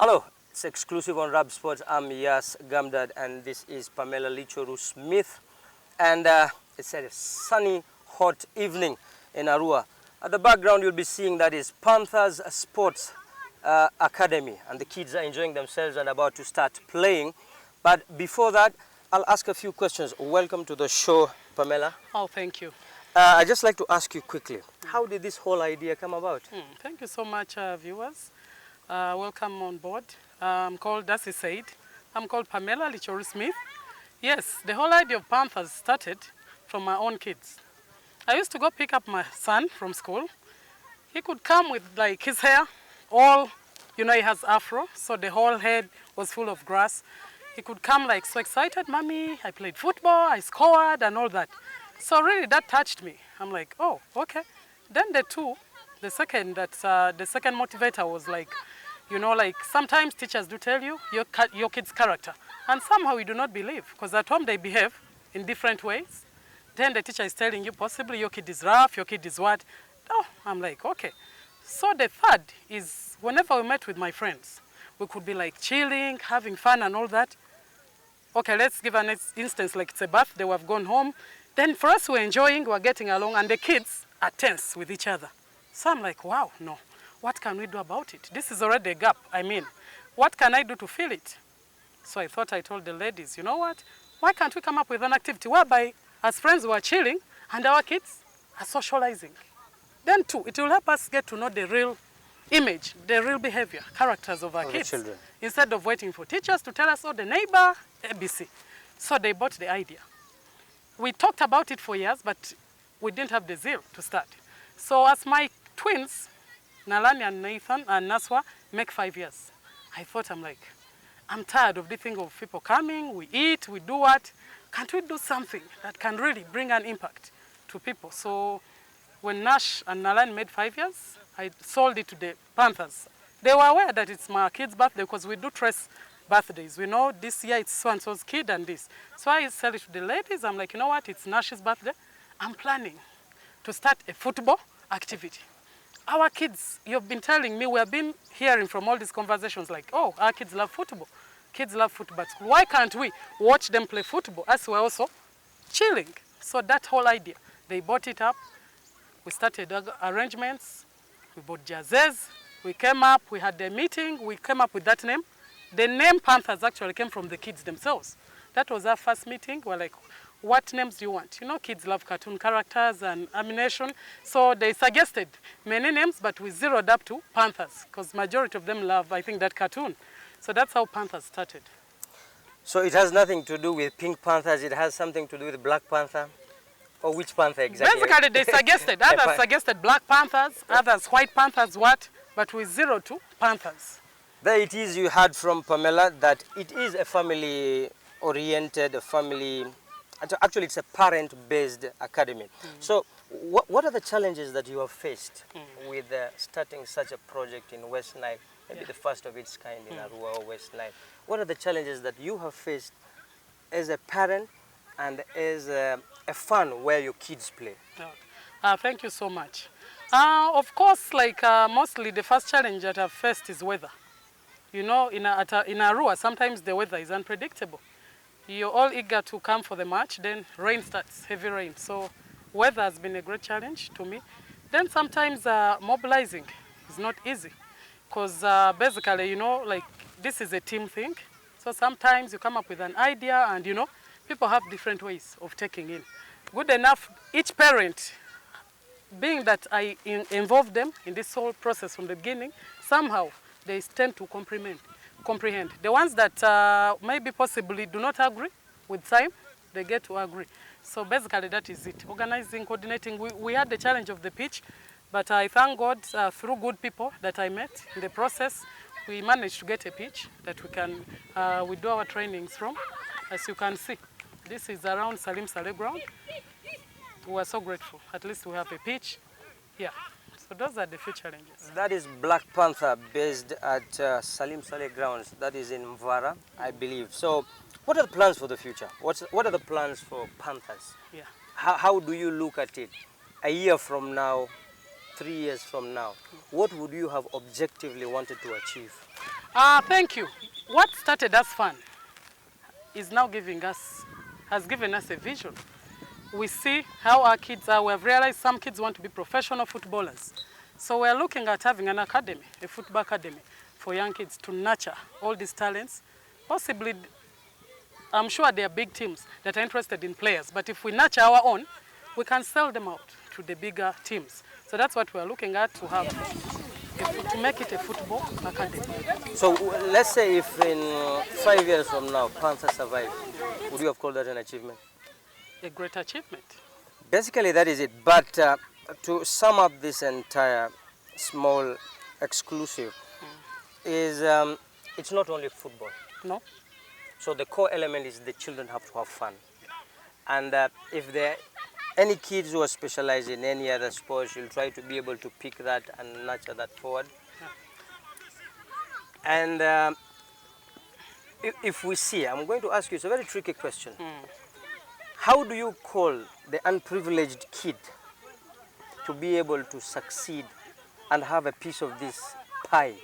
Hello, it's exclusive on Rab Sports. I'm Yas Gamdad and this is Pamela Licoru Smith. And it's a sunny, hot evening in Arua. At the background you'll be seeing that is Panthers Sports Academy. And the kids are enjoying themselves and about to start playing. But before that, I'll ask a few questions. Welcome to the show, Pamela. Oh, thank you. I'd just like to ask you quickly, how did this whole idea come about? Thank you so much, viewers. Welcome on board. I'm called, as he said, I'm called Pamela Licoru Smith. Yes, the whole idea of Panthers started from my own kids. I used to go pick up my son from school. He could come with like his hair, all, he has afro, so the whole head was full of grass. He could come like so excited, Mommy, I played football, I scored and all that. So really that touched me. I'm like, oh, okay. Then the second motivator was like, like sometimes teachers do tell you your kid's character. And somehow you do not believe, because at home they behave in different ways. Then the teacher is telling you possibly your kid is rough, your kid is what. Oh, I'm like, okay. So the third is whenever we met with my friends, we could be like chilling, having fun and all that. Okay, let's give an instance, like it's a birthday, we've gone home. Then for us, we're enjoying, we're getting along, and the kids are tense with each other. So I'm like, wow, no. What can we do about it? This is already a gap. I mean, what can I do to fill it? So I thought, I told the ladies, you know what? Why can't we come up with an activity whereby as friends we're chilling and our kids are socializing? Then too, it will help us get to know the real image, the real behavior, characters of our kids. Children. Instead of waiting for teachers to tell us, oh, the neighbor, ABC. So they bought the idea. We talked about it for years, but we didn't have the zeal to start. So as my twins, Nalani and Nathan and Naswa, make 5 years, I thought, I'm tired of the thing of people coming, we eat, we do what. Can't we do something that can really bring an impact to people? So when Nash and Nalani made 5 years, I sold it to the Panthers. They were aware that it's my kid's birthday because we do trace birthdays. We know this year it's so-and-so's kid and this. So I sell it to the ladies. I'm like, you know what, it's Nash's birthday. I'm planning to start a football activity. Our kids, you've been telling me, we have been hearing from all these conversations like, oh, our kids love football. Kids love football at school. Why can't we watch them play football as we're also chilling? So that whole idea, they bought it up. We started arrangements. We bought jerseys. We came up, we had a meeting. We came up with that name. The name Panthers actually came from the kids themselves. That was our first meeting. We're like, what names do you want? Kids love cartoon characters and animation. So they suggested many names, but we zeroed up to Panthers, because majority of them love, I think, that cartoon. So that's how Panthers started. So it has nothing to do with Pink Panthers, it has something to do with Black Panther? Or which Panther exactly? Basically, they suggested, others suggested Black Panthers, others White Panthers, what? But we zeroed to Panthers. There it is, you heard from Pamela that it is a family-oriented, actually it's a parent-based academy. So what are the challenges that you have faced with starting such a project in West Nile, maybe the first of its kind in Arua or West Nile? What are the challenges that you have faced as a parent and as a fun where your kids play? Thank you so much. Of course, mostly the first challenge that I've faced is weather. In Arua, sometimes the weather is unpredictable. You're all eager to come for the match, then rain starts, heavy rain. So weather has been a great challenge to me. Then sometimes mobilizing is not easy, because basically, this is a team thing. So sometimes you come up with an idea and, people have different ways of taking in. Good enough, each parent, being that I involved them in this whole process from the beginning, somehow they tend to comprehend. The ones that maybe possibly do not agree with time, they get to agree. So basically that is it. Organizing, coordinating, we had the challenge of the pitch, but I thank God through good people that I met in the process, we managed to get a pitch that we do our trainings from. As you can see, this is around Salim Saleh ground. We are so grateful. At least we have a pitch. Yeah. So those are the few challenges. That is Black Panther based at Salim Saleh grounds. That is in Mvara, I believe. So what are the plans for the future? What are the plans for Panthers? Yeah. How do you look at it? A year from now, 3 years from now, what would you have objectively wanted to achieve? Thank you. What started as fun is now has given us a vision. We see how our kids are. We have realized some kids want to be professional footballers. So we're looking at having an academy, a football academy for young kids to nurture all these talents. Possibly, I'm sure there are big teams that are interested in players, but if we nurture our own, we can sell them out to the bigger teams. So that's what we're looking at, to have, to make it a football academy. So let's say if in 5 years from now, Panthers survive, would you have called that an achievement? A great achievement. Basically, that is it. But to sum up this entire small exclusive, is it's not only football. No? So the core element is the children have to have fun. And if there are any kids who are specialized in any other sports, you'll try to be able to pick that and nurture that forward. And if we see, I'm going to ask you, it's a very tricky question. How do you call the unprivileged kid to be able to succeed and have a piece of this pie,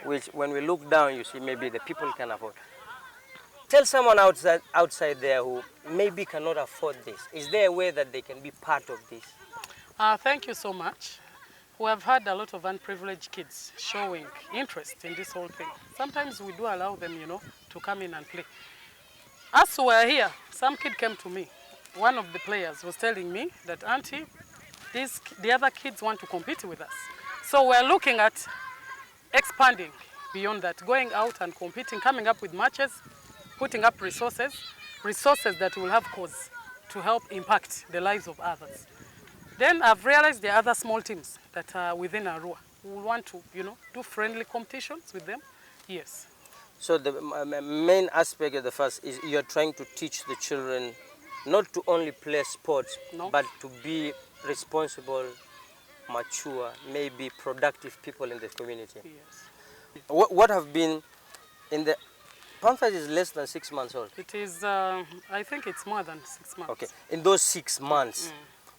which when we look down, you see maybe the people can afford? Tell someone outside there who maybe cannot afford this. Is there a way that they can be part of this? Thank you so much. We have had a lot of unprivileged kids showing interest in this whole thing. Sometimes we do allow them, to come in and play. As we were here, some kid came to me. One of the players was telling me that, Auntie, the other kids want to compete with us. So we're looking at expanding beyond that, going out and competing, coming up with matches, putting up resources that will have cause to help impact the lives of others. Then I've realized there are other small teams that are within Arua who want to, do friendly competitions with them. Yes. So the main aspect of the first is you're trying to teach the children not to only play sports, but to be responsible, mature, maybe productive people in the community. Yes. What have been in the Panthers is less than 6 months old. It is, I think it's more than 6 months. Okay. In those 6 months,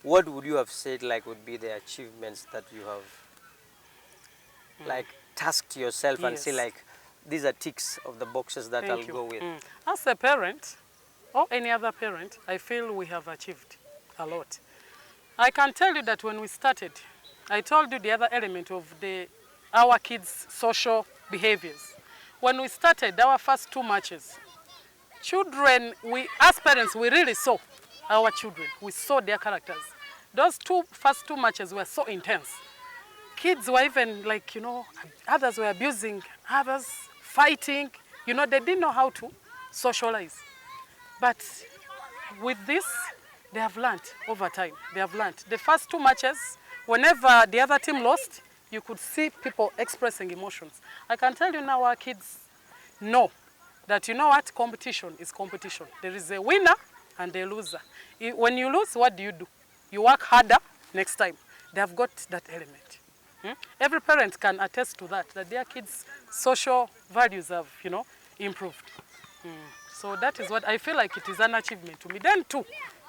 what would you have said would be the achievements that you have tasked yourself and say these are ticks of the boxes that I'll go with? As a parent or any other parent, I feel we have achieved a lot. I can tell you that when we started, I told you the other element of our kids' social behaviors. When we started our first 2 matches, children, as parents, we really saw our children. We saw their characters. Those first two matches were so intense. Kids were even others were abusing others, fighting. They didn't know how to socialize. But with this, they have learned over time. They have learned. The first 2 matches, whenever the other team lost, you could see people expressing emotions. I can tell you now our kids know that competition is competition. There is a winner and a loser. When you lose, what do? You work harder next time. They have got that element. Every parent can attest to that their kids' social values have, improved. So that is what I feel like it is an achievement to me. Then too,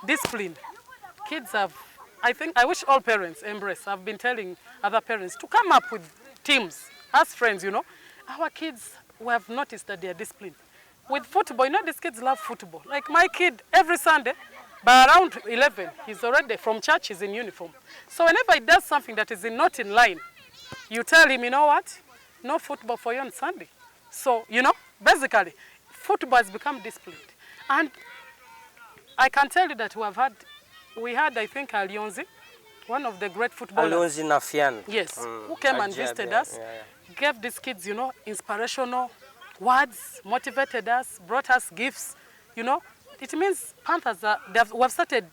discipline. Kids have, I wish all parents embrace. I've been telling other parents to come up with teams as friends, Our kids, we have noticed that they are disciplined. With football, these kids love football. Like my kid, every Sunday, by around 11, he's already from church, he's in uniform. So whenever he does something that is not in line, you tell him, what? No football for you on Sunday. So, basically, football has become disciplined. And I can tell you that we had, I think, Alionzi, one of the great footballers. Alionzi Nafian. Yes, who came and visited us, gave these kids, inspirational words, motivated us, brought us gifts, It means Panthers, we have started,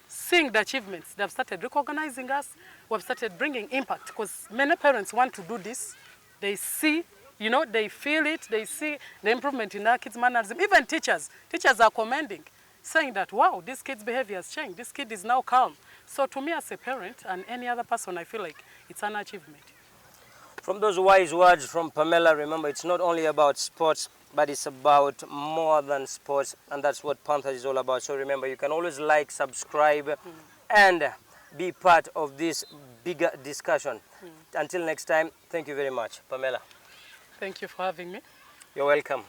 seeing the achievements. They have started recognizing us. We have started bringing impact because many parents want to do this. They see, they feel it. They see the improvement in our kids' mannerism. Even teachers are commending, saying that, wow, this kid's behavior has changed. This kid is now calm. So to me as a parent and any other person, I feel like it's an achievement. From those wise words from Pamela, remember, it's not only about sports, but it's about more than sports, and that's what Panthers is all about. So remember, you can always subscribe, and be part of this bigger discussion. Until next time, thank you very much, Pamela. Thank you for having me. You're welcome.